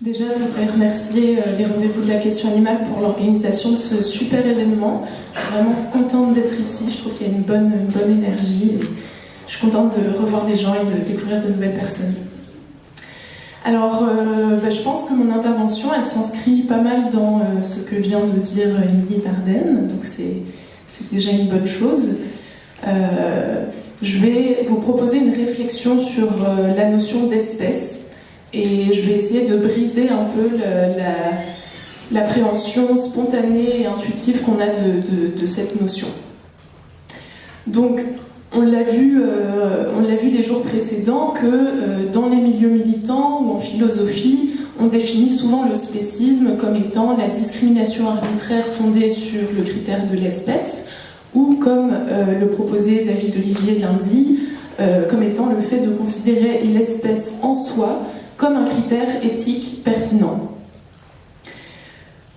Déjà, je voudrais remercier les Rendez-vous de la question animale pour l'organisation de ce super événement. Je suis vraiment contente d'être ici. Je trouve qu'il y a une bonne énergie. Je suis contente de revoir des gens et de découvrir de nouvelles personnes. Alors, je pense que mon intervention, elle s'inscrit pas mal dans ce que vient de dire Émilie Dardenne. Donc, c'est déjà une bonne chose. Je vais vous proposer une réflexion sur la notion d'espèce. Et je vais essayer de briser un peu l'appréhension spontanée et intuitive qu'on a de cette notion. Donc, on l'a vu les jours précédents que dans les milieux militants ou en philosophie, on définit souvent le spécisme comme étant la discrimination arbitraire fondée sur le critère de l'espèce, ou comme le proposait David Olivier lundi, comme étant le fait de considérer l'espèce en soi comme un critère éthique pertinent.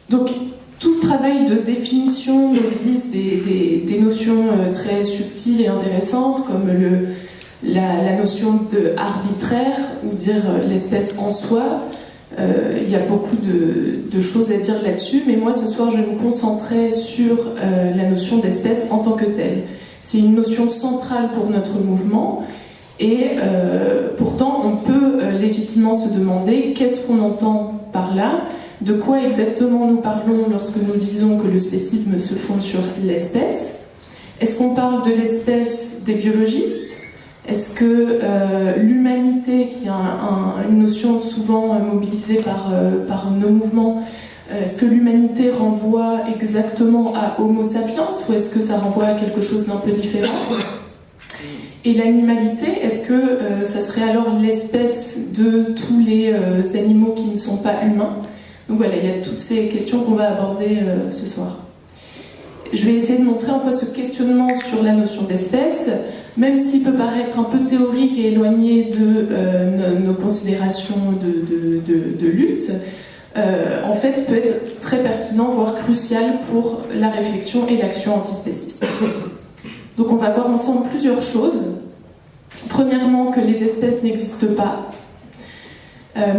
Donc, tout ce travail de définition mobilise des notions très subtiles et intéressantes, comme la notion d'arbitraire, ou dire l'espèce en soi. Il y a beaucoup de choses à dire là-dessus, mais moi, ce soir, je vais me concentrer sur la notion d'espèce en tant que telle. C'est une notion centrale pour notre mouvement, et pourtant, on peut légitimement se demander qu'est-ce qu'on entend par là, de quoi exactement nous parlons lorsque nous disons que le spécisme se fonde sur l'espèce. Est-ce qu'on parle de l'espèce des biologistes ? Est-ce que l'humanité, qui est une notion souvent mobilisée par nos mouvements, est-ce que l'humanité renvoie exactement à Homo sapiens, ou est-ce que ça renvoie à quelque chose d'un peu différent ? Et l'animalité, est-ce que ça serait alors l'espèce de tous les animaux qui ne sont pas humains ? Donc voilà, il y a toutes ces questions qu'on va aborder ce soir. Je vais essayer de montrer en quoi ce questionnement sur la notion d'espèce, même s'il peut paraître un peu théorique et éloigné de nos considérations de lutte, en fait peut être très pertinent, voire crucial pour la réflexion et l'action antispéciste. Donc on va voir ensemble plusieurs choses. Premièrement, que les espèces n'existent pas,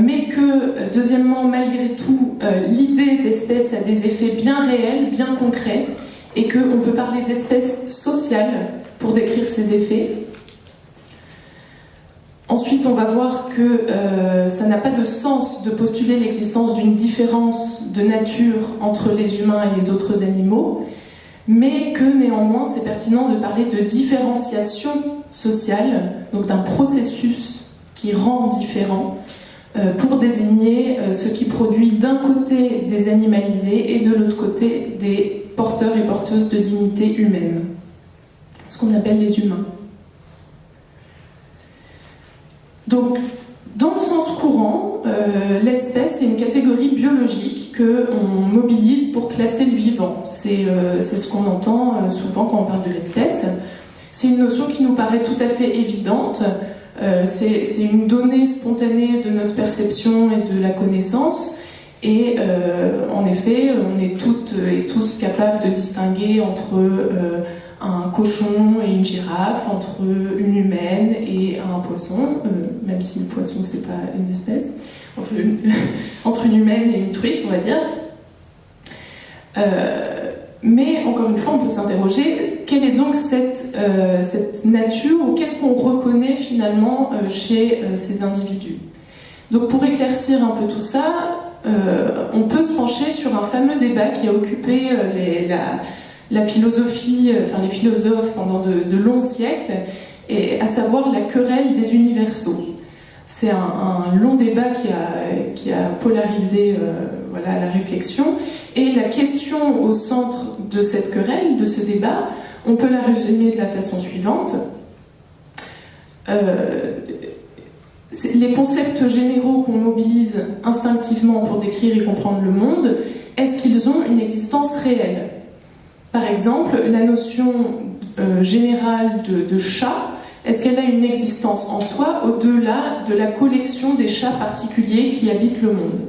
mais que, deuxièmement, malgré tout, l'idée d'espèce a des effets bien réels, bien concrets, et qu'on peut parler d'espèces sociales pour décrire ces effets. Ensuite, on va voir que ça n'a pas de sens de postuler l'existence d'une différence de nature entre les humains et les autres animaux, mais que néanmoins c'est pertinent de parler de différenciation sociale, donc d'un processus qui rend différent, pour désigner ce qui produit d'un côté des animalisés et de l'autre côté des porteurs et porteuses de dignité humaine, ce qu'on appelle les humains. Donc, dans le sens courant, l'espèce est une catégorie biologique qu'on mobilise pour classer le vivant. C'est ce qu'on entend souvent quand on parle de l'espèce. C'est une notion qui nous paraît tout à fait évidente. C'est une donnée spontanée de notre perception et de la connaissance. Et en effet, on est toutes et tous capables de distinguer entre un cochon et une girafe, entre une humaine et un poisson, même si le poisson c'est pas une espèce, entre une humaine et une truite, on va dire. Mais encore une fois, on peut s'interroger, quelle est donc cette nature, ou qu'est-ce qu'on reconnaît finalement chez ces individus ? Donc pour éclaircir un peu tout ça, on peut se pencher sur un fameux débat qui a occupé la philosophie, les philosophes pendant de longs siècles, et à savoir la querelle des universaux. C'est un long débat qui a polarisé la réflexion, et la question au centre de cette querelle, de ce débat, on peut la résumer de la façon suivante. Les concepts généraux qu'on mobilise instinctivement pour décrire et comprendre le monde, est-ce qu'ils ont une existence réelle ? Par exemple, la notion générale de chat, est-ce qu'elle a une existence en soi au-delà de la collection des chats particuliers qui habitent le monde ?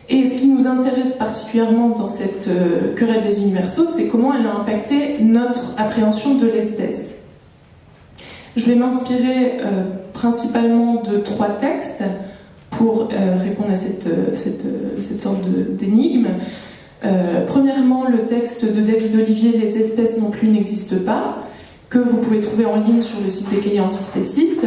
Et ce qui nous intéresse particulièrement dans cette querelle des universaux, c'est comment elle a impacté notre appréhension de l'espèce. Je vais m'inspirer principalement de 3 textes pour répondre à cette sorte d'énigme. Premièrement, le texte de David Olivier, Les espèces non plus n'existent pas, que vous pouvez trouver en ligne sur le site des cahiers antispécistes.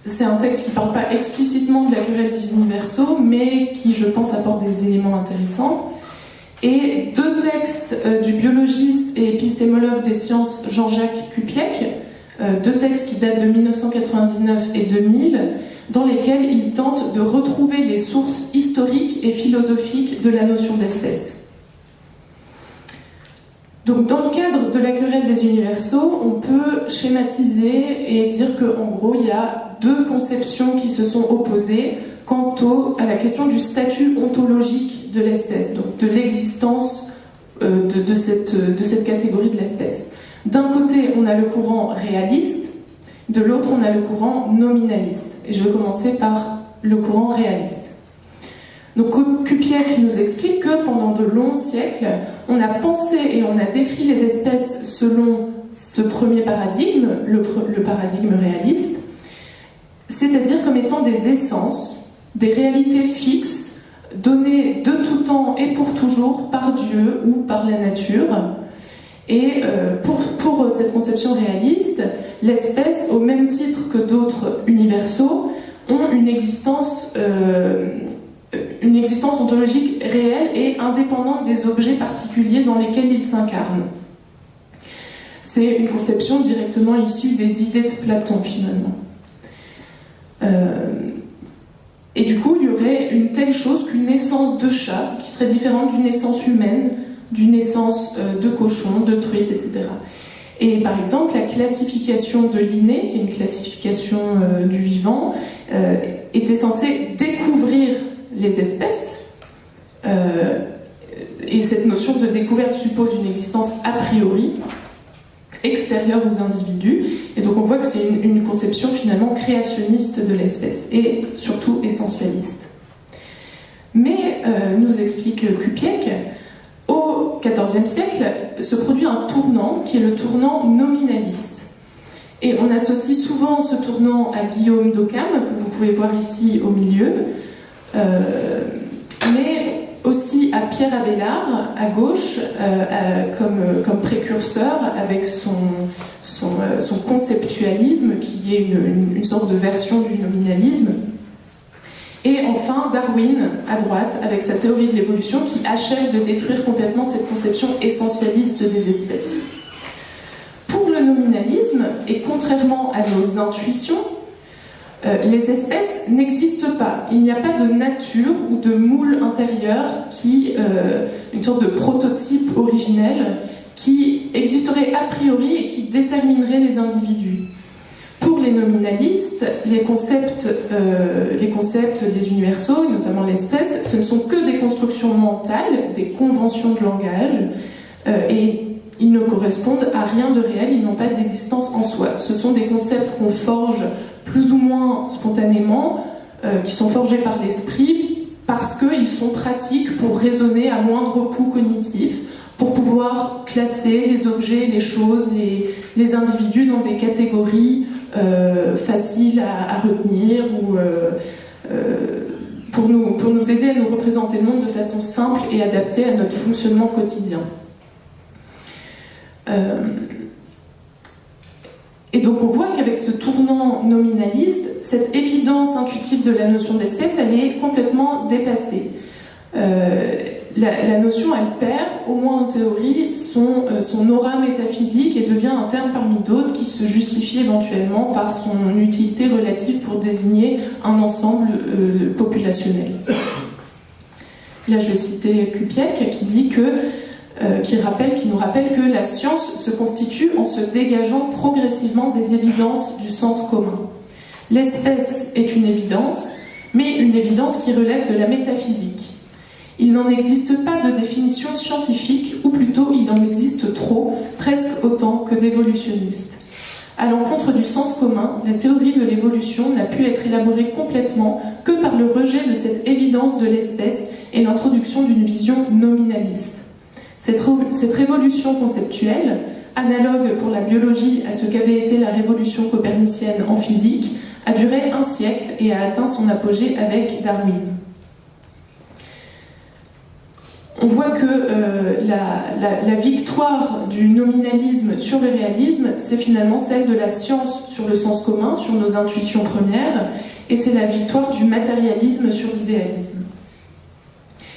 C'est un texte qui ne parle pas explicitement de la querelle des universaux, mais qui, je pense, apporte des éléments intéressants. Et deux textes du biologiste et épistémologue des sciences Jean-Jacques Kupiec, deux textes qui datent de 1999 et 2000, dans lesquels il tente de retrouver les sources historiques et philosophiques de la notion d'espèce. Donc, dans le cadre de la querelle des universaux, on peut schématiser et dire qu'en gros, il y a deux conceptions qui se sont opposées quant à la question du statut ontologique de l'espèce, donc de l'existence de cette catégorie de l'espèce. D'un côté, on a le courant réaliste, de l'autre, on a le courant nominaliste. Et je vais commencer par le courant réaliste. Donc Kupiec nous explique que pendant de longs siècles, on a pensé et on a décrit les espèces selon ce premier paradigme, le paradigme réaliste, c'est-à-dire comme étant des essences, des réalités fixes, données de tout temps et pour toujours par Dieu ou par la nature. Et pour cette conception réaliste, l'espèce, au même titre que d'autres universaux, ont une existence ontologique réelle et indépendante des objets particuliers dans lesquels ils s'incarnent. C'est une conception directement issue des idées de Platon, finalement. Et du coup, il y aurait une telle chose qu'une naissance de chat qui serait différente d'une naissance humaine, d'une naissance de cochon, de truite, etc. Et par exemple, la classification de Linné, qui est une classification du vivant, était censée découvrir les espèces. Et cette notion de découverte suppose une existence a priori, extérieure aux individus. Et donc on voit que c'est une conception finalement créationniste de l'espèce, et surtout essentialiste. Mais, nous explique Kupiec, au XIVe siècle se produit un tournant qui est le tournant nominaliste. Et on associe souvent ce tournant à Guillaume d'Occam, que vous pouvez voir ici au milieu, mais aussi à Pierre Abélard, à gauche, comme précurseur, avec son conceptualisme, qui est une sorte de version du nominalisme. Et enfin, Darwin, à droite, avec sa théorie de l'évolution, qui achève de détruire complètement cette conception essentialiste des espèces. Pour le nominalisme, et contrairement à nos intuitions, les espèces n'existent pas. Il n'y a pas de nature ou de moule intérieur une sorte de prototype originel qui existerait a priori et qui déterminerait les individus. Pour les nominalistes, les concepts des universaux, et notamment l'espèce, ce ne sont que des constructions mentales, des conventions de langage, et ils ne correspondent à rien de réel, ils n'ont pas d'existence en soi. Ce sont des concepts qu'on forge plus ou moins spontanément, qui sont forgés par l'esprit, parce qu'ils sont pratiques pour raisonner à moindre coût cognitif, pour pouvoir classer les objets, les choses, les individus dans des catégories faciles à retenir, ou pour nous aider à nous représenter le monde de façon simple et adaptée à notre fonctionnement quotidien. Et donc on voit qu'avec ce tournant nominaliste, cette évidence intuitive de la notion d'espèce, elle est complètement dépassée. La notion, elle perd, au moins en théorie, son aura métaphysique et devient un terme parmi d'autres qui se justifie éventuellement par son utilité relative pour désigner un ensemble populationnel. Là, je vais citer Kupiec qui dit qui nous rappelle que la science se constitue en se dégageant progressivement des évidences du sens commun. L'espèce est une évidence, mais une évidence qui relève de la métaphysique. Il n'en existe pas de définition scientifique, ou plutôt il en existe trop, presque autant que d'évolutionnistes. À l'encontre du sens commun, la théorie de l'évolution n'a pu être élaborée complètement que par le rejet de cette évidence de l'espèce et l'introduction d'une vision nominaliste. Cette révolution conceptuelle, analogue pour la biologie à ce qu'avait été la révolution copernicienne en physique, a duré un siècle et a atteint son apogée avec Darwin. On voit que la victoire du nominalisme sur le réalisme, c'est finalement celle de la science sur le sens commun, sur nos intuitions premières, et c'est la victoire du matérialisme sur l'idéalisme.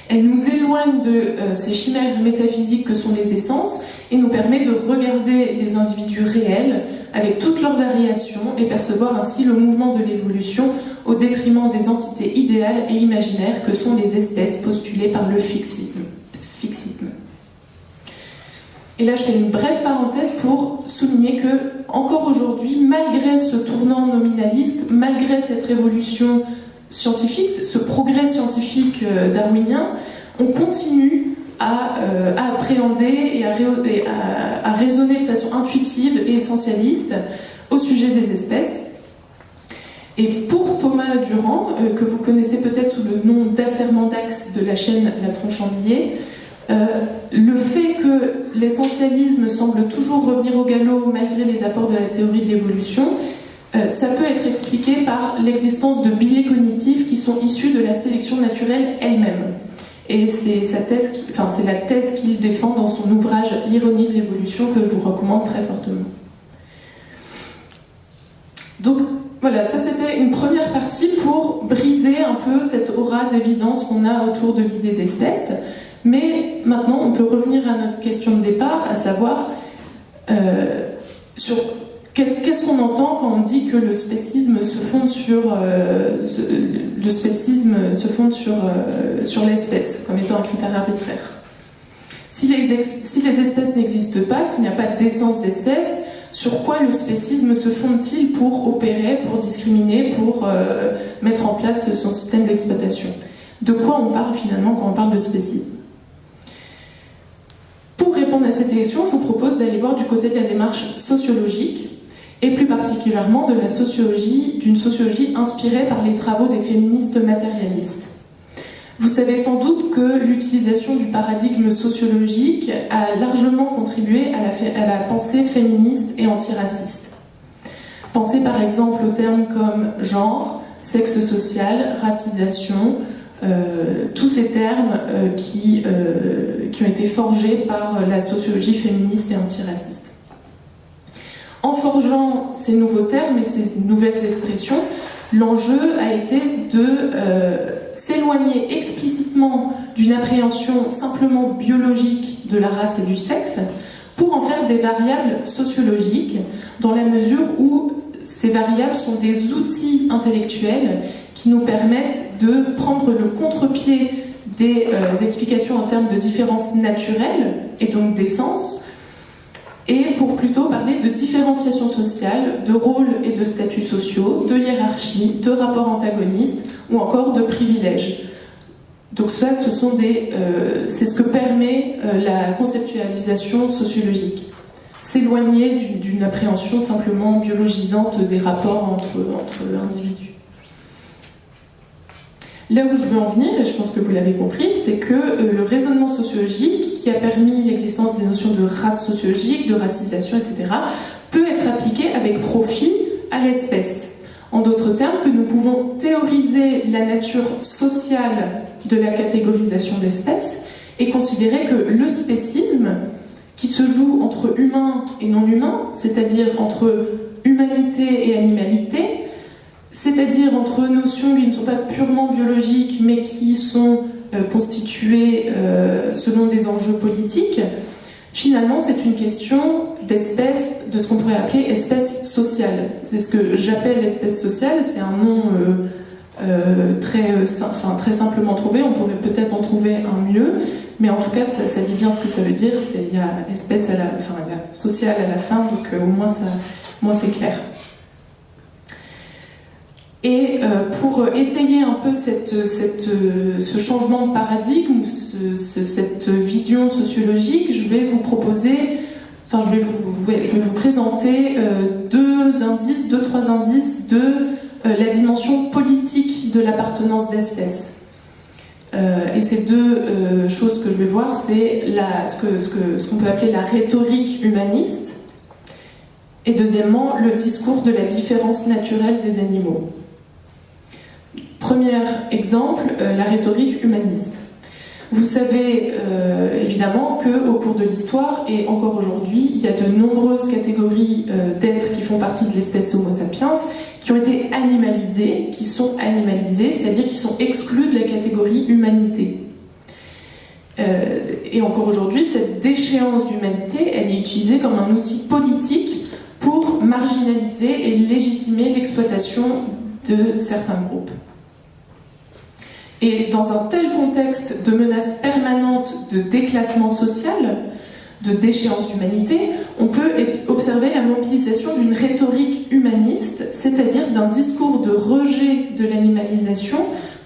Elle nous éloigne de ces chimères métaphysiques que sont les essences et nous permet de regarder les individus réels avec toutes leurs variations et percevoir ainsi le mouvement de l'évolution au détriment des entités idéales et imaginaires que sont les espèces postulées par le fixisme. Et là, je fais une brève parenthèse pour souligner que, encore aujourd'hui, malgré ce tournant nominaliste, malgré cette révolution scientifique, ce progrès scientifique darwinien, on continue à appréhender et à raisonner de façon intuitive et essentialiste au sujet des espèces. Et pour Thomas Durand, que vous connaissez peut-être sous le nom d'Asserment d'Axe de la chaîne La Tronchandillée, le fait que l'essentialisme semble toujours revenir au galop malgré les apports de la théorie de l'évolution, ça peut être expliqué par l'existence de biais cognitifs qui sont issus de la sélection naturelle elle-même. Et c'est la thèse qu'il défend dans son ouvrage L'ironie de l'évolution, que je vous recommande très fortement. Donc voilà, ça c'était une première partie pour briser un peu cette aura d'évidence qu'on a autour de l'idée d'espèce. Mais maintenant, on peut revenir à notre question de départ, à savoir sur qu'est-ce qu'on entend quand on dit que le spécisme se fonde sur l'espèce comme étant un critère arbitraire. Si les espèces n'existent pas, s'il n'y a pas d'essence d'espèce, sur quoi le spécisme se fonde-t-il pour opérer, pour discriminer, pour mettre en place son système d'exploitation? De quoi on parle finalement quand on parle de spécisme? Pour répondre à cette question, je vous propose d'aller voir du côté de la démarche sociologique, et plus particulièrement d'une sociologie inspirée par les travaux des féministes matérialistes. Vous savez sans doute que l'utilisation du paradigme sociologique a largement contribué à la pensée féministe et antiraciste. Pensez par exemple aux termes comme genre, sexe social, racisation, tous ces termes qui ont été forgés par la sociologie féministe et antiraciste. En forgeant ces nouveaux termes et ces nouvelles expressions, l'enjeu a été de s'éloigner explicitement d'une appréhension simplement biologique de la race et du sexe pour en faire des variables sociologiques, dans la mesure où ces variables sont des outils intellectuels qui nous permettent de prendre le contre-pied des explications en termes de différences naturelles et donc d'essence, et pour plutôt parler de différenciation sociale, de rôles et de statuts sociaux, de hiérarchie, de rapports antagonistes ou encore de privilèges. Donc ça, c'est ce que permet la conceptualisation sociologique. S'éloigner d'une appréhension simplement biologisante des rapports entre individus. Là où je veux en venir, et je pense que vous l'avez compris, c'est que le raisonnement sociologique, qui a permis l'existence des notions de race sociologique, de racisation, etc., peut être appliqué avec profit à l'espèce. En d'autres termes, que nous pouvons théoriser la nature sociale de la catégorisation d'espèces et considérer que le spécisme, qui se joue entre humain et non-humain, c'est-à-dire entre humanité et animalité, c'est-à-dire entre notions qui ne sont pas purement biologiques, mais qui sont constituées selon des enjeux politiques, finalement, c'est une question d'espèce, de ce qu'on pourrait appeler espèce sociale. C'est ce que j'appelle l'espèce sociale, c'est un nom très simplement trouvé, on pourrait peut-être en trouver un mieux, mais en tout cas, ça dit bien ce que ça veut dire, il y a espèce il y a social à la fin, donc au moins c'est clair. Et pour étayer un peu ce changement de paradigme, cette vision sociologique, je vais vous présenter trois indices de la dimension politique de l'appartenance d'espèces. Et ces deux choses que je vais voir, c'est ce qu'on peut appeler la rhétorique humaniste Et deuxièmement, le discours de la différence naturelle des animaux. Premier exemple, la rhétorique humaniste. Vous savez évidemment qu'au cours de l'histoire, et encore aujourd'hui, il y a de nombreuses catégories d'êtres qui font partie de l'espèce Homo sapiens qui ont été animalisées, qui sont animalisées, c'est-à-dire qui sont exclus de la catégorie humanité. Et encore aujourd'hui, cette déchéance d'humanité, elle est utilisée comme un outil politique pour marginaliser et légitimer l'exploitation de certains groupes. Et dans un tel contexte de menace permanente de déclassement social, de déchéance d'humanité, on peut observer la mobilisation d'une rhétorique humaniste, c'est-à-dire d'un discours de rejet de l'animalisation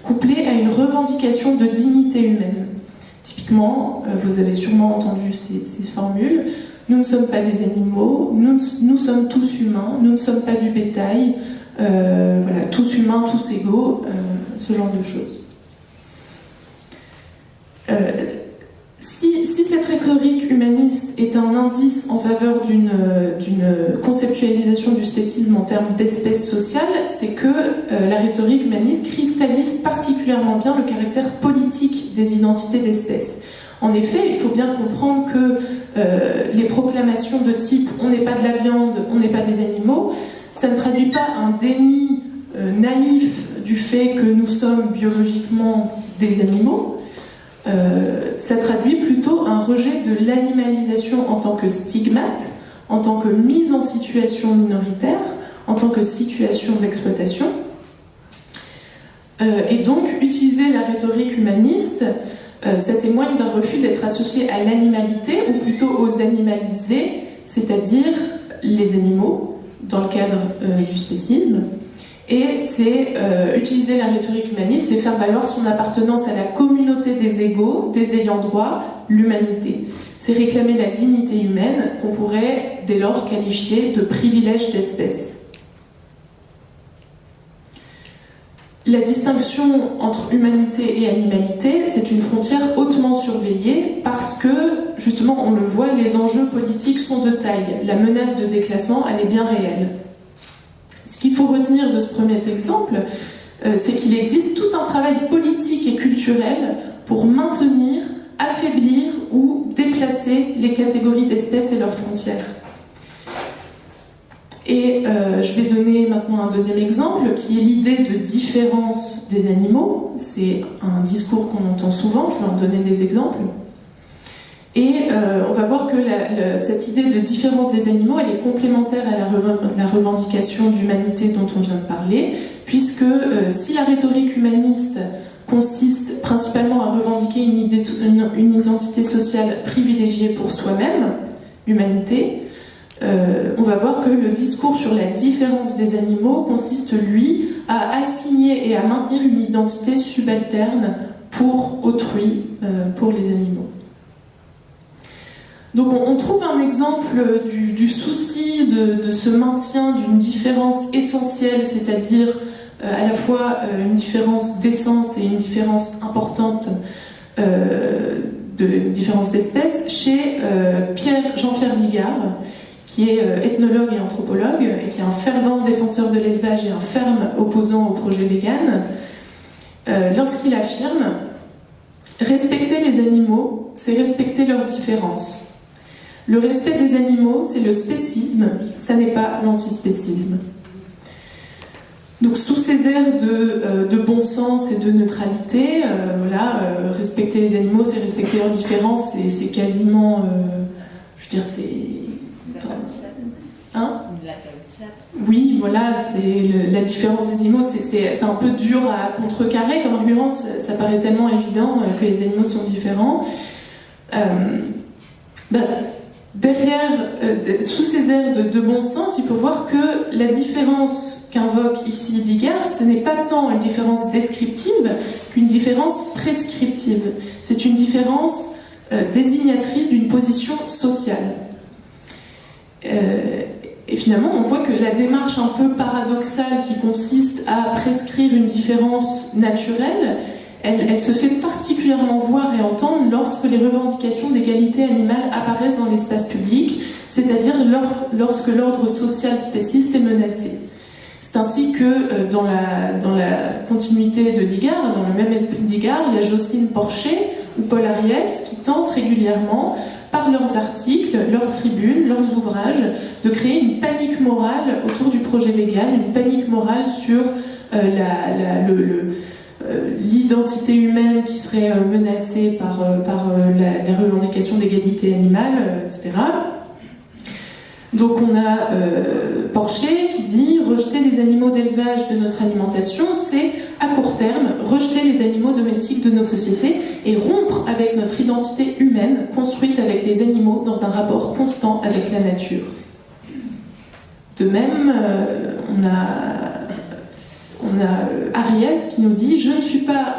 couplé à une revendication de dignité humaine. Typiquement, vous avez sûrement entendu ces formules. Nous ne sommes pas des animaux, nous sommes tous humains, nous ne sommes pas du bétail, voilà, tous humains, tous égaux, ce genre de choses. Si cette rhétorique humaniste est un indice en faveur d'une conceptualisation du spécisme en termes d'espèce sociale, c'est que la rhétorique humaniste cristallise particulièrement bien le caractère politique des identités d'espèces. En effet, il faut bien comprendre que les proclamations de type « on n'est pas de la viande, on n'est pas des animaux », ça ne traduit pas un déni naïf du fait que nous sommes biologiquement des animaux. Ça traduit plutôt un rejet de l'animalisation en tant que stigmate, en tant que mise en situation minoritaire, en tant que situation d'exploitation. Et donc, utiliser la rhétorique humaniste, ça témoigne d'un refus d'être associé à l'animalité, ou plutôt aux animalisés, c'est-à-dire les animaux, dans le cadre du spécisme. Et c'est utiliser la rhétorique humaniste, c'est faire valoir son appartenance à la communauté des égaux, des ayants droit, l'humanité. C'est réclamer la dignité humaine qu'on pourrait dès lors qualifier de privilège d'espèce. La distinction entre humanité et animalité, c'est une frontière hautement surveillée parce que, justement, on le voit, les enjeux politiques sont de taille. La menace de déclassement, elle est bien réelle. Ce qu'il faut retenir de ce premier exemple, c'est qu'il existe tout un travail politique et culturel pour maintenir, affaiblir ou déplacer les catégories d'espèces et leurs frontières. Et je vais donner maintenant un deuxième exemple, qui est l'idée de différence des animaux. C'est un discours qu'on entend souvent, je vais en donner des exemples. Et on va voir que cette idée de différence des animaux, elle est complémentaire à la revendication d'humanité dont on vient de parler, puisque si la rhétorique humaniste consiste principalement à revendiquer une identité sociale privilégiée pour soi-même, l'humanité, on va voir que le discours sur la différence des animaux consiste, lui, à assigner et à maintenir une identité subalterne pour autrui, pour les animaux. Donc on trouve un exemple du souci de ce maintien d'une différence essentielle, c'est-à-dire à la fois une différence d'essence et une différence importante de différence d'espèce chez Jean-Pierre Digard, qui est ethnologue et anthropologue, et qui est un fervent défenseur de l'élevage et un ferme opposant au projet vegan, lorsqu'il affirme « Respecter les animaux, c'est respecter leurs différences. Le respect des animaux, c'est le spécisme, ça n'est pas l'antispécisme. » Donc sous ces airs de bon sens et de neutralité, respecter les animaux, c'est respecter leurs différences, c'est quasiment, je veux dire, c'est... Hein ? Oui, voilà, c'est la différence des animaux, c'est un peu dur à contrecarrer comme argument, ça paraît tellement évident que les animaux sont différents. Derrière, sous ces airs de bon sens, il faut voir que la différence qu'invoque ici Digard, ce n'est pas tant une différence descriptive qu'une différence prescriptive. C'est une différence désignatrice d'une position sociale. Et finalement, on voit que la démarche un peu paradoxale qui consiste à prescrire une différence naturelle, elle se fait particulièrement voir et entendre lorsque les revendications d'égalité animale apparaissent dans l'espace public, c'est-à-dire lorsque l'ordre social spéciste est menacé. C'est ainsi que dans la continuité de Digard, dans le même esprit de Digard, il y a Jocelyne Porcher ou Paul Ariès qui tentent régulièrement, par leurs articles, leurs tribunes, leurs ouvrages, de créer une panique morale autour du projet légal, une panique morale sur l'identité humaine qui serait menacée par les revendications d'égalité animale, etc. Donc on a Porcher qui dit « Rejeter les animaux d'élevage de notre alimentation, c'est, à court terme, rejeter les animaux domestiques de nos sociétés et rompre avec notre identité humaine construite avec les animaux dans un rapport constant avec la nature. » De même, on a Ariès qui nous dit « Je ne suis pas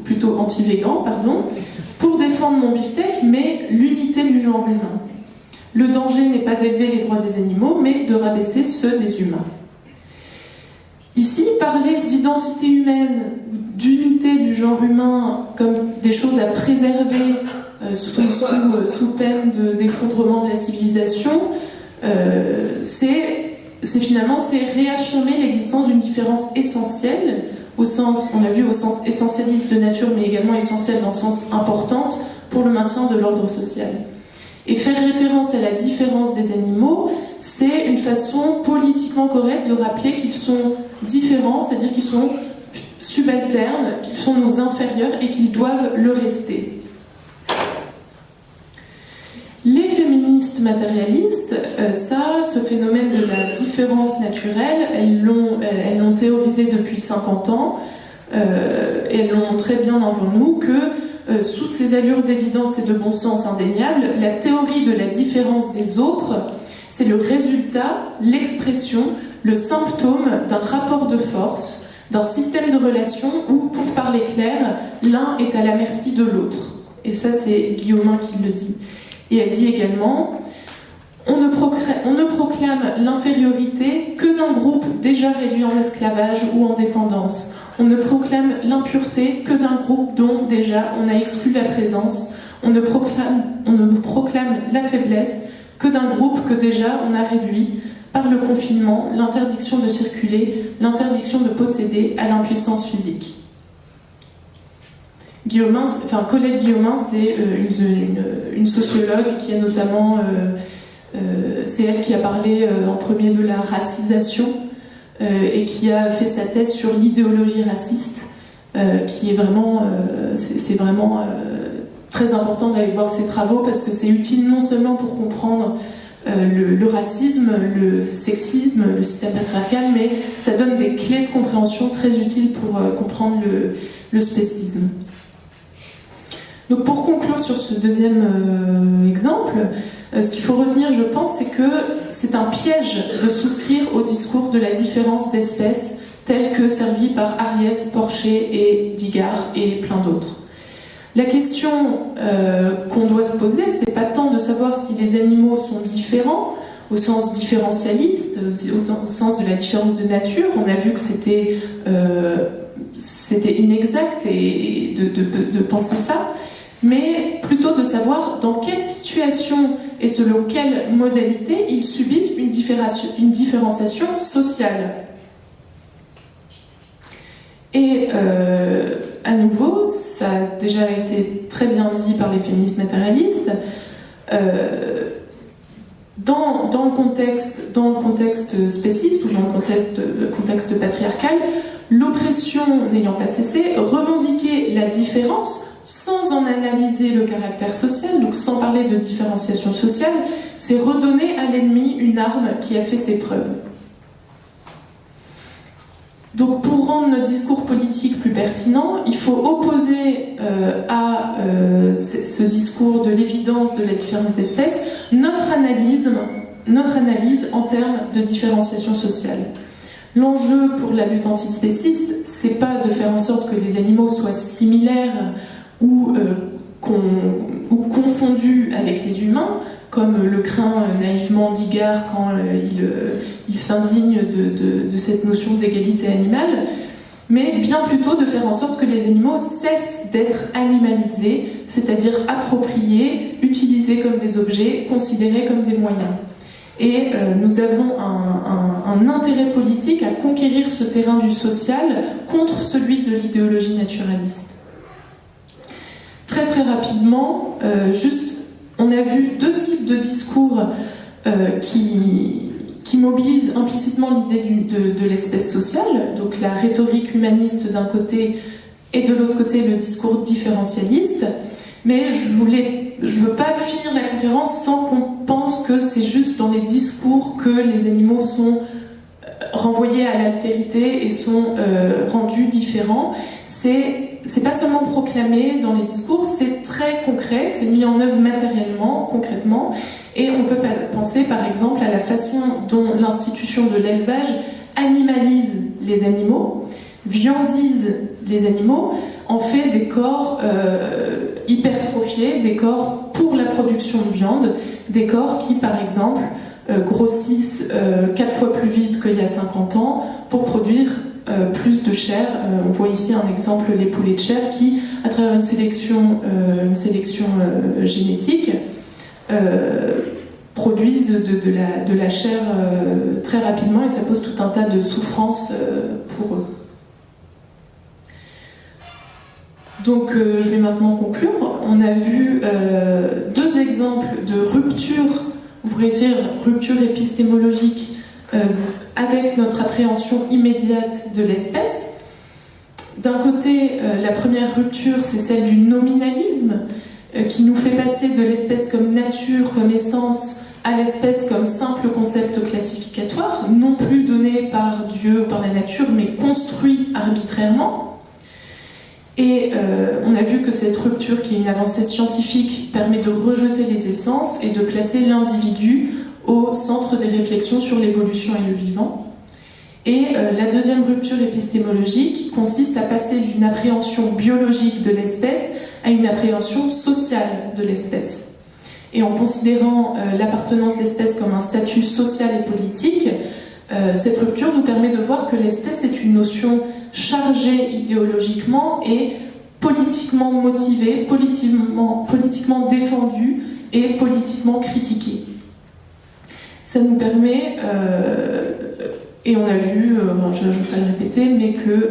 plutôt anti-végan, pardon, pour défendre mon beefsteak, mais l'unité du genre humain. Le danger n'est pas d'élever les droits des animaux, mais de rabaisser ceux des humains. » Ici, parler d'identité humaine, d'unité du genre humain comme des choses à préserver sous peine d'effondrement de la civilisation, c'est réaffirmer l'existence d'une différence essentielle, au sens, on l'a vu, au sens essentialiste de nature, mais également essentielle dans le sens importante pour le maintien de l'ordre social. Et faire référence à la différence des animaux, c'est une façon politiquement correcte de rappeler qu'ils sont différents, c'est-à-dire qu'ils sont subalternes, qu'ils sont nos inférieurs et qu'ils doivent le rester. Les féministes matérialistes, ce phénomène de la différence naturelle, elles l'ont théorisé depuis 50 ans, et elles l'ont très bien devant nous que sous ces allures d'évidence et de bon sens indéniables, la théorie de la différence des autres, c'est le résultat, l'expression, le symptôme d'un rapport de force, d'un système de relations où, pour parler clair, l'un est à la merci de l'autre. Et ça, c'est Guillaumin qui le dit. Et elle dit également « On ne proclame l'infériorité que d'un groupe déjà réduit en esclavage ou en dépendance. On ne proclame l'impureté que d'un groupe dont, déjà, on a exclu la présence. On ne proclame la faiblesse que d'un groupe que, déjà, on a réduit par le confinement, l'interdiction de circuler, l'interdiction de posséder à l'impuissance physique. » Colette Guillaumin, c'est une sociologue qui a notamment... c'est elle qui a parlé en premier de la racisation et qui a fait sa thèse sur l'idéologie raciste, qui est vraiment... c'est vraiment très important d'aller voir ses travaux parce que c'est utile non seulement pour comprendre le racisme, le sexisme, le système patriarcal, mais ça donne des clés de compréhension très utiles pour comprendre le spécisme. Donc pour conclure sur ce deuxième exemple, ce qu'il faut retenir, je pense, c'est que c'est un piège de souscrire au discours de la différence d'espèces tel que servi par Ariès, Porcher et Digard et plein d'autres. La question qu'on doit se poser, c'est pas tant de savoir si les animaux sont différents, au sens différentialiste, au sens de la différence de nature. On a vu que c'était inexact et de penser ça, mais plutôt de savoir dans quelle situation et selon quelle modalité ils subissent une différenciation sociale. Et à nouveau, ça a déjà été très bien dit par les féministes matérialistes, dans le contexte spéciste ou dans le contexte patriarcal, l'oppression n'ayant pas cessé, revendiquer la différence sans en analyser le caractère social, donc sans parler de différenciation sociale, c'est redonner à l'ennemi une arme qui a fait ses preuves. Donc pour rendre notre discours politique plus pertinent, il faut opposer à ce discours de l'évidence de la différence d'espèces notre analyse en termes de différenciation sociale. L'enjeu pour la lutte antispéciste, c'est pas de faire en sorte que les animaux soient similaires ou confondus avec les humains, comme le craint naïvement Digard quand il s'indigne de cette notion d'égalité animale. mais bien plutôt de faire en sorte que les animaux cessent d'être animalisés, c'est-à-dire appropriés, utilisés comme des objets, considérés comme des moyens. Et nous avons un intérêt politique à conquérir ce terrain du social contre celui de l'idéologie naturaliste. Très très rapidement, on a vu deux types de discours qui mobilisent implicitement l'idée de l'espèce sociale, donc la rhétorique humaniste d'un côté et de l'autre côté le discours différentialiste. Mais je veux pas finir la conférence sans qu'on pense que c'est juste dans les discours que les animaux sont renvoyés à l'altérité et sont rendus différents. C'est pas seulement proclamé dans les discours, c'est très concret, c'est mis en œuvre matériellement, concrètement, et on peut penser par exemple à la façon dont l'institution de l'élevage animalise les animaux, viandise les animaux, en fait des corps hypertrophiés, des corps pour la production de viande, des corps qui par exemple grossissent 4 fois plus vite qu'il y a 50 ans pour produire plus de chair. On voit ici un exemple, les poulets de chair qui, à travers une sélection génétique, produisent de la chair très rapidement, et ça pose tout un tas de souffrances pour eux. Donc je vais maintenant conclure. On a vu deux exemples de rupture, on pourrait dire rupture épistémologique, avec notre appréhension immédiate de l'espèce. D'un côté, la première rupture, c'est celle du nominalisme, qui nous fait passer de l'espèce comme nature, comme essence, à l'espèce comme simple concept classificatoire, non plus donné par Dieu ou par la nature, mais construit arbitrairement. Et on a vu que cette rupture, qui est une avancée scientifique, permet de rejeter les essences et de placer l'individu au centre des réflexions sur l'évolution et le vivant. Et la deuxième rupture épistémologique consiste à passer d'une appréhension biologique de l'espèce à une appréhension sociale de l'espèce. Et en considérant l'appartenance de l'espèce comme un statut social et politique, cette rupture nous permet de voir que l'espèce est une notion chargée idéologiquement et politiquement motivée, politiquement défendue et politiquement critiquée. Ça nous permet, et on a vu, je ne vais pas le répéter, mais que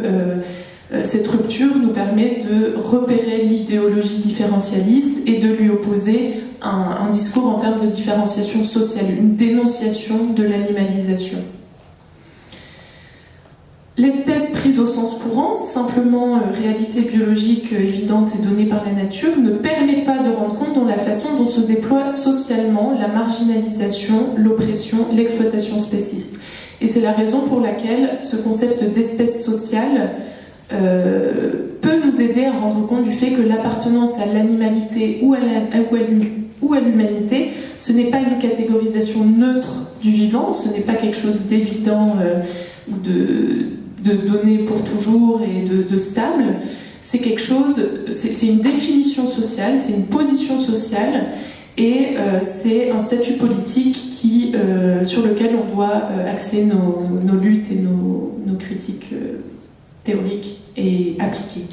cette rupture nous permet de repérer l'idéologie différentialiste et de lui opposer un discours en termes de différenciation sociale, une dénonciation de l'animalisation. L'espèce prise au sens courant, simplement réalité biologique évidente et donnée par la nature, ne permet pas de rendre compte dans la façon dont se déploie socialement la marginalisation, l'oppression, l'exploitation spéciste. Et c'est la raison pour laquelle ce concept d'espèce sociale peut nous aider à rendre compte du fait que l'appartenance à l'animalité ou à l'humanité, ce n'est pas une catégorisation neutre du vivant, ce n'est pas quelque chose d'évident ou de donné pour toujours et de stable. C'est quelque chose, c'est une définition sociale, c'est une position sociale, et c'est un statut politique sur lequel on doit axer nos luttes et nos critiques théoriques et appliquées.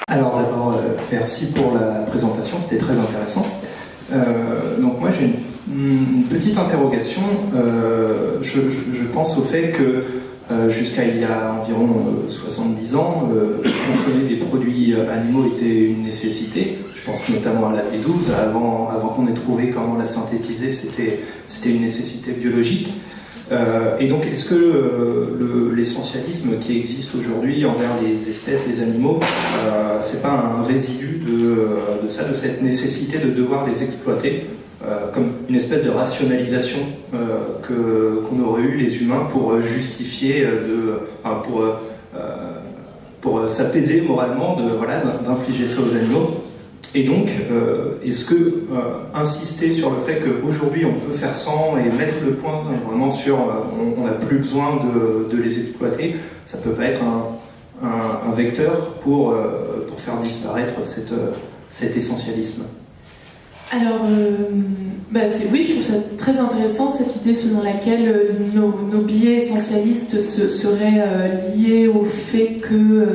Alors d'abord, merci pour la présentation, c'était très intéressant. Donc moi j'ai une petite interrogation. Je pense au fait que jusqu'à il y a environ 70 ans, consommer des produits animaux était une nécessité. Je pense notamment à la B12. Avant qu'on ait trouvé comment la synthétiser, c'était une nécessité biologique. Et donc, est-ce que l'essentialisme qui existe aujourd'hui envers les espèces, les animaux, c'est pas un résidu de cette nécessité de devoir les exploiter, comme une espèce de rationalisation qu'on aurait eu les humains pour justifier, pour s'apaiser moralement d'infliger ça aux animaux? Et donc, est-ce que insister sur le fait qu'aujourd'hui on peut faire sans et mettre le point vraiment sur on n'a plus besoin de les exploiter, ça peut pas être un vecteur pour faire disparaître cet essentialisme? Alors, oui, je trouve ça très intéressant, cette idée selon laquelle nos biais essentialistes seraient liés au fait que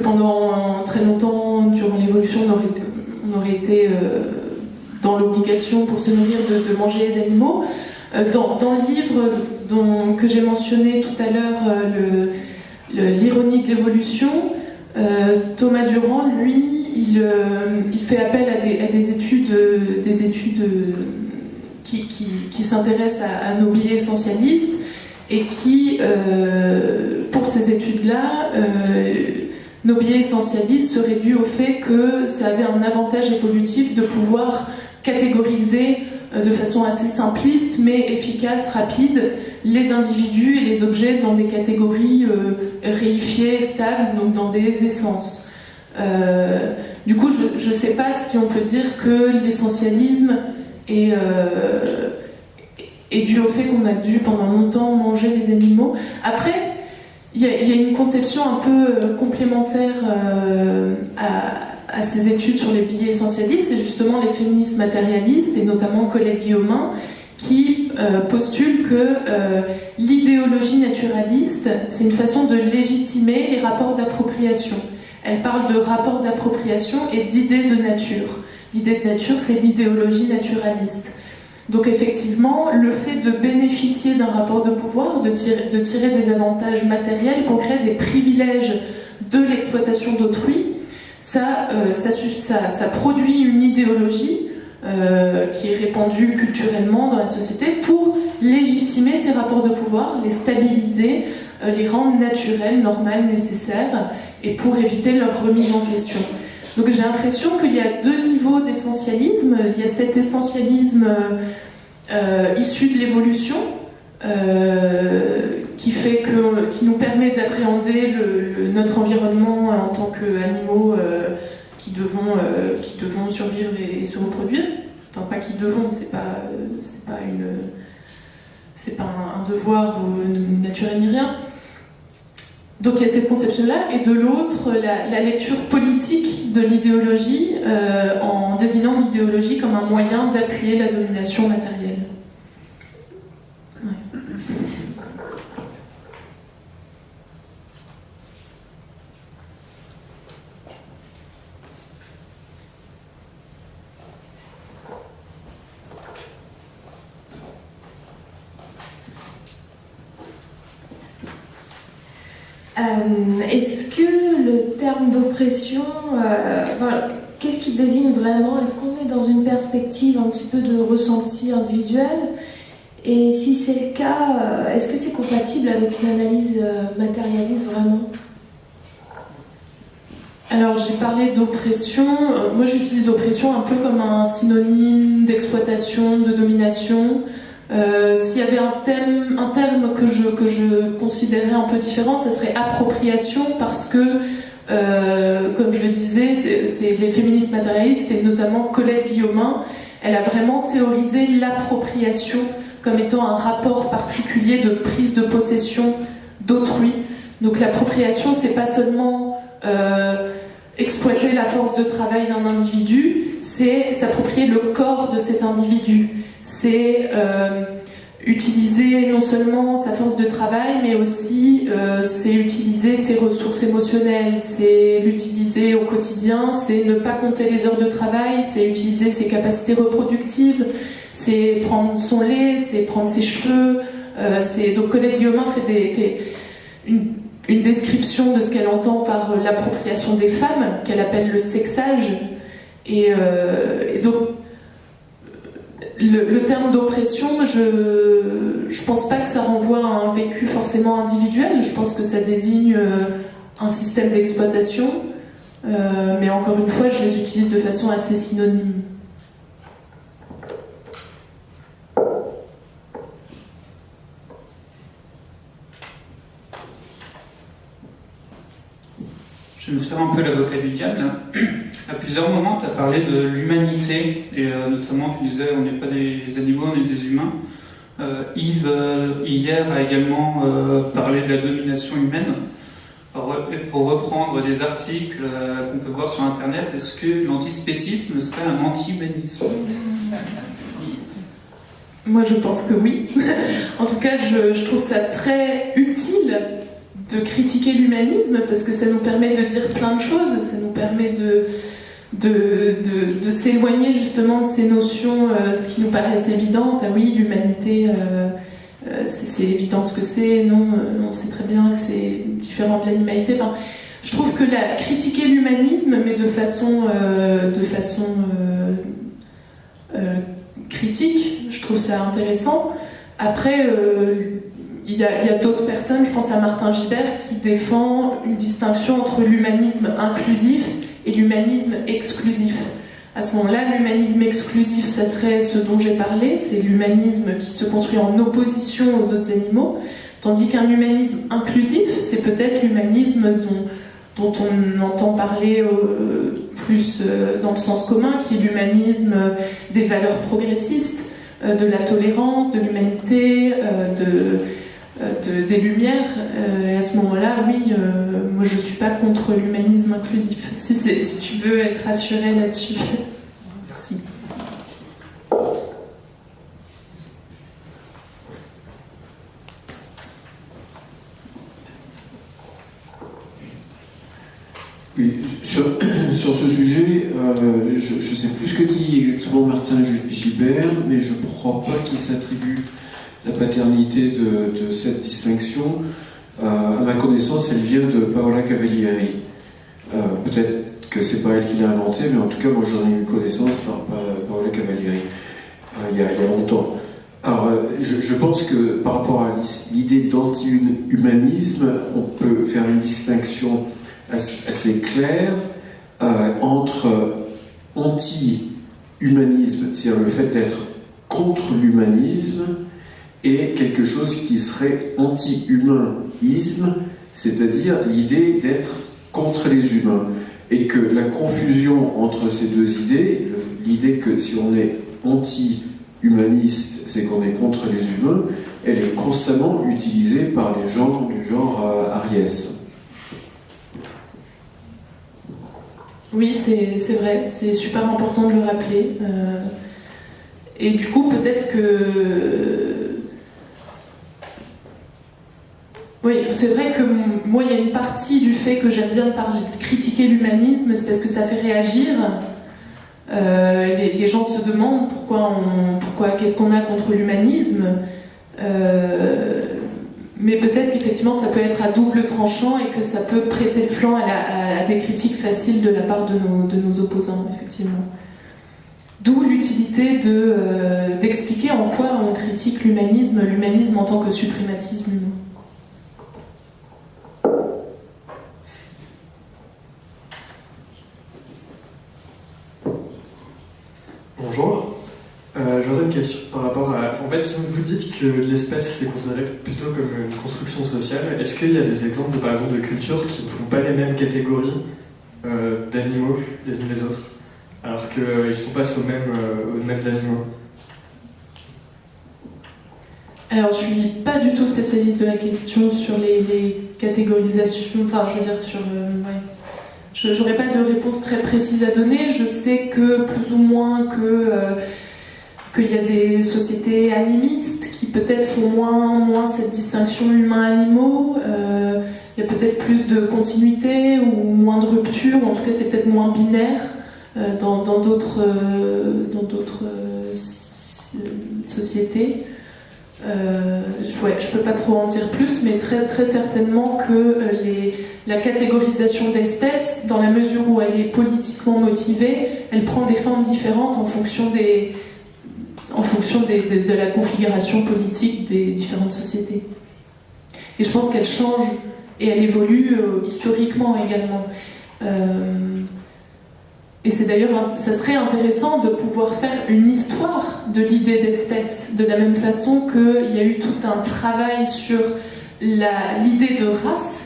pendant très longtemps, durant l'évolution, on aurait été dans l'obligation pour se nourrir de manger les animaux. Dans le livre que j'ai mentionné tout à l'heure, l'ironie de l'évolution, Thomas Durand, lui, il fait appel à des études qui s'intéressent à nos biais essentialistes et qui, pour ces études-là, nos biais essentialistes seraient dus au fait que ça avait un avantage évolutif de pouvoir catégoriser de façon assez simpliste mais efficace, rapide, les individus et les objets dans des catégories réifiées, stables, donc dans des essences. Du coup, je ne sais pas si on peut dire que l'essentialisme est dû au fait qu'on a dû pendant longtemps manger les animaux. Après, il y a une conception un peu complémentaire à ces études sur les biais essentialistes, c'est justement les féministes matérialistes, et notamment Colette Guillaumin, qui postulent que l'idéologie naturaliste, c'est une façon de légitimer les rapports d'appropriation. Elle parle de rapports d'appropriation et d'idées de nature. L'idée de nature, c'est l'idéologie naturaliste. Donc effectivement, le fait de bénéficier d'un rapport de pouvoir, de tirer des avantages matériels, concrets, des privilèges de l'exploitation d'autrui, ça produit une idéologie qui est répandue culturellement dans la société pour légitimer ces rapports de pouvoir, les stabiliser, les rendre naturels, normaux, nécessaires, et pour éviter leur remise en question. Donc j'ai l'impression qu'il y a deux niveaux d'essentialisme. Il y a cet essentialisme issu de l'évolution, qui nous permet d'appréhender notre environnement en tant qu'animaux qui devons survivre et se reproduire. Enfin, pas qui devons, c'est pas un devoir naturel ni rien. Donc il y a cette conception-là, et de l'autre, la lecture politique de l'idéologie, en désignant l'idéologie comme un moyen d'appuyer la domination matérielle. Ouais. Est-ce que le terme d'oppression, qu'est-ce qu'il désigne vraiment? Est-ce qu'on est dans une perspective un petit peu de ressenti individuel? Et si c'est le cas, est-ce que c'est compatible avec une analyse matérialiste vraiment? Alors j'ai parlé d'oppression, moi j'utilise oppression un peu comme un synonyme d'exploitation, de domination. S'il y avait un terme que je considérais un peu différent, ça serait appropriation, parce que, comme je le disais, c'est les féministes matérialistes, et notamment Colette Guillaumin, elle a vraiment théorisé l'appropriation comme étant un rapport particulier de prise de possession d'autrui. Donc l'appropriation, c'est pas seulement exploiter la force de travail d'un individu, c'est s'approprier le corps de cet individu. C'est utiliser non seulement sa force de travail, mais aussi c'est utiliser ses ressources émotionnelles, c'est l'utiliser au quotidien, c'est ne pas compter les heures de travail, c'est utiliser ses capacités reproductives, c'est prendre son lait, c'est prendre ses cheveux. Donc Colette Guillaumin fait une description de ce qu'elle entend par l'appropriation des femmes, qu'elle appelle le sexage. Et donc le terme d'oppression, je pense pas que ça renvoie à un vécu forcément individuel. Je pense que ça désigne un système d'exploitation, mais encore une fois, je les utilise de façon assez synonyme. Je vais me faire un peu l'avocat du diable. À plusieurs moments, tu as parlé de l'humanité, et notamment tu disais on n'est pas des animaux, on est des humains. Yves, hier, a également parlé de la domination humaine. pour reprendre des articles qu'on peut voir sur Internet, est-ce que l'antispécisme serait un anti-humanisme ? Moi, je pense que oui. En tout cas, je trouve ça très utile de critiquer l'humanisme parce que ça nous permet de dire plein de choses, ça nous permet de s'éloigner justement de ces notions qui nous paraissent évidentes. Ah oui, l'humanité, c'est évident ce que c'est. Non, on sait très bien que c'est différent de l'animalité. Enfin, je trouve que critiquer l'humanisme, mais de façon critique, je trouve ça intéressant. Après, il y a d'autres personnes, je pense à Martin Gibert, qui défend une distinction entre l'humanisme inclusif et l'humanisme exclusif. À ce moment-là, l'humanisme exclusif, ça serait ce dont j'ai parlé, c'est l'humanisme qui se construit en opposition aux autres animaux, tandis qu'un humanisme inclusif, c'est peut-être l'humanisme dont on entend parler plus dans le sens commun, qui est l'humanisme des valeurs progressistes, de la tolérance, de l'humanité, des Lumières. Et à ce moment-là, oui, moi je ne suis pas contre l'humanisme inclusif, si tu veux être rassuré là-dessus. Merci. Oui, sur ce sujet, je ne sais plus ce que dit exactement Martin Gibert, mais je ne crois pas qu'il s'attribue la paternité de cette distinction. À ma connaissance, elle vient de Paola Cavalieri. Peut-être que c'est pas elle qui l'a inventée, mais en tout cas, moi j'en ai eu connaissance par Paola Cavalieri il y a longtemps. Alors, je pense que par rapport à l'idée d'anti-humanisme, on peut faire une distinction assez claire entre anti-humanisme, c'est-à-dire le fait d'être contre l'humanisme, et quelque chose qui serait anti-humanisme, c'est-à-dire l'idée d'être contre les humains. Et que la confusion entre ces deux idées, l'idée que si on est anti-humaniste, c'est qu'on est contre les humains, elle est constamment utilisée par les gens du genre Ariès. Oui, c'est vrai, c'est super important de le rappeler. Et du coup, peut-être que... Oui, c'est vrai que moi, il y a une partie du fait que j'aime bien critiquer l'humanisme, c'est parce que ça fait réagir. Les gens se demandent pourquoi qu'est-ce qu'on a contre l'humanisme. Mais peut-être qu'effectivement, ça peut être à double tranchant et que ça peut prêter le flanc à des critiques faciles de la part de nos opposants, effectivement. D'où l'utilité d'expliquer en quoi on critique l'humanisme en tant que suprématisme humain. Bonjour. J'aurais une question par rapport à... En fait, si vous dites que l'espèce est considérée plutôt comme une construction sociale, est-ce qu'il y a des exemples, par exemple, de cultures qui ne font pas les mêmes catégories d'animaux les unes les autres, alors qu'ils sont pas aux mêmes animaux? Alors, je suis pas du tout spécialiste de la question sur les catégorisations, enfin, je veux dire, sur... ouais. J'aurais pas de réponse très précise à donner. Je sais que, plus ou moins, qu'il y a des sociétés animistes qui peut-être font moins cette distinction humains-animaux. Il y a peut-être plus de continuité ou moins de rupture, ou en tout cas c'est peut-être moins binaire dans d'autres sociétés. Je peux pas trop en dire plus, mais très, très certainement que la catégorisation d'espèces, dans la mesure où elle est politiquement motivée, elle prend des formes différentes en fonction de la configuration politique des différentes sociétés. Et je pense qu'elle change et elle évolue historiquement également. Et c'est d'ailleurs, ça serait intéressant de pouvoir faire une histoire de l'idée d'espèce, de la même façon qu'il y a eu tout un travail sur l'idée de race,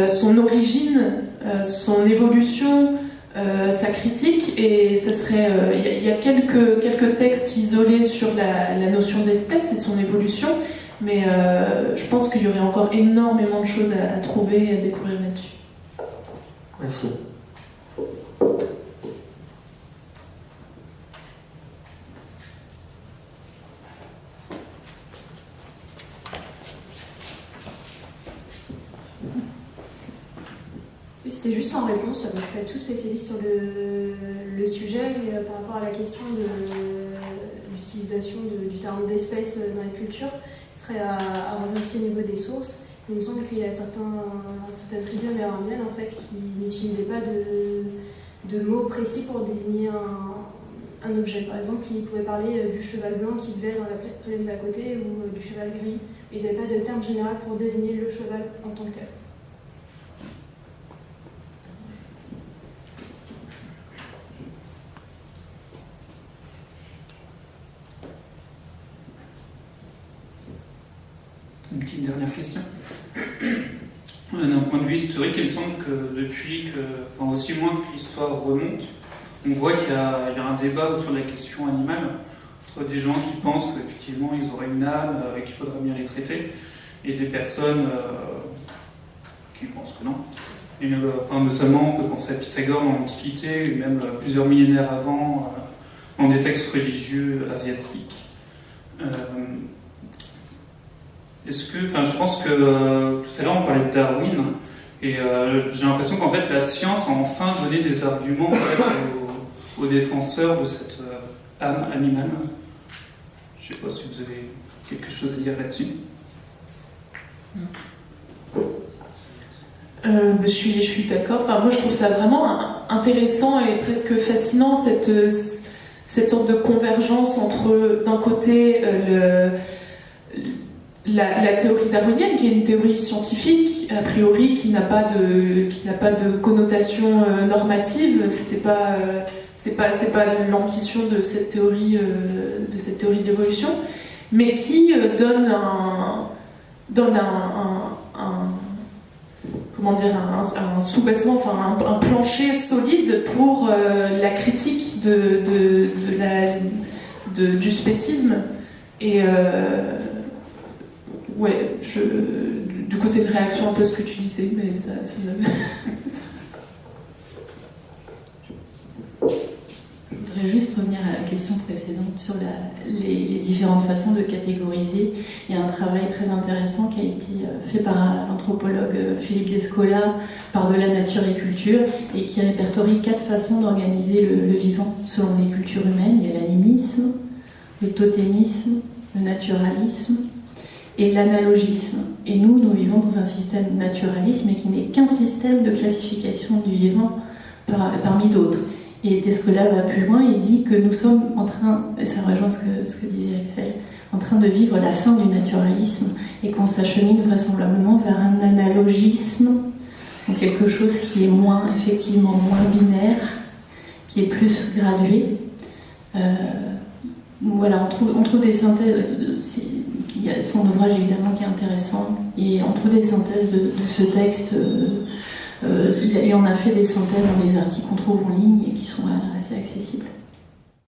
son origine, son évolution, sa critique, et ça serait, il y a quelques textes isolés sur la notion d'espèce et son évolution, Mais je pense qu'il y aurait encore énormément de choses à trouver et à découvrir là-dessus. Merci. C'était juste en réponse, je ne suis pas tout spécialiste sur le sujet, mais par rapport à la question de l'utilisation du terme d'espèce dans les cultcultures, ce serait à revérifier au niveau des sources. Il me semble qu'il y a certaines tribus amérindiennes en fait, qui n'utilisaient pas de mots précis pour désigner un objet. Par exemple, ils pouvaient parler du cheval blanc qui vivait dans la plaine d'à côté ou du cheval gris. Ils n'avaient pas de terme général pour désigner le cheval en tant que tel. Une petite dernière question. D'un point de vue historique, il me semble que depuis aussi loin que l'histoire remonte, on voit qu'il y a un débat autour de la question animale, entre des gens qui pensent qu'effectivement ils auraient une âme et qu'il faudrait bien les traiter, et des personnes qui pensent que non. Et, notamment, on peut penser à Pythagore dans l'Antiquité, et même plusieurs millénaires avant, dans des textes religieux asiatiques. Je pense que tout à l'heure on parlait de Darwin et j'ai l'impression qu'en fait la science a enfin donné des arguments en fait, aux défenseurs de cette âme animale. Je ne sais pas si vous avez quelque chose à dire là-dessus. Je suis d'accord. Enfin, moi je trouve ça vraiment intéressant et presque fascinant cette sorte de convergence entre d'un côté la théorie darwinienne, qui est une théorie scientifique, a priori, qui n'a pas de connotation normative. C'est pas l'ambition de cette théorie de l'évolution, mais qui donne un sous-bassement, enfin un plancher solide pour la critique du spécisme. Et ouais, du coup c'est une réaction un peu à ce que tu disais, mais ça me... Je voudrais juste revenir à la question précédente sur les différentes façons de catégoriser. Il y a un travail très intéressant qui a été fait par l'anthropologue Philippe Descola, Par-delà nature et culture, et qui répertorie 4 façons d'organiser le vivant selon les cultures humaines. Il y a l'animisme, le totémisme, le naturalisme et l'analogisme. Et nous vivons dans un système naturalisme, mais qui n'est qu'un système de classification du vivant parmi d'autres. Et Descola va plus loin, il dit que nous sommes en train, et ça rejoint ce que disait Axel, en train de vivre la fin du naturalisme et qu'on s'achemine vraisemblablement vers un analogisme, donc quelque chose qui est effectivement moins binaire, qui est plus gradué. Voilà, on trouve des synthèses. Il y a son ouvrage évidemment qui est intéressant, et on trouve des synthèses de ce texte. Il en a fait des synthèses dans des articles qu'on trouve en ligne et qui sont assez accessibles.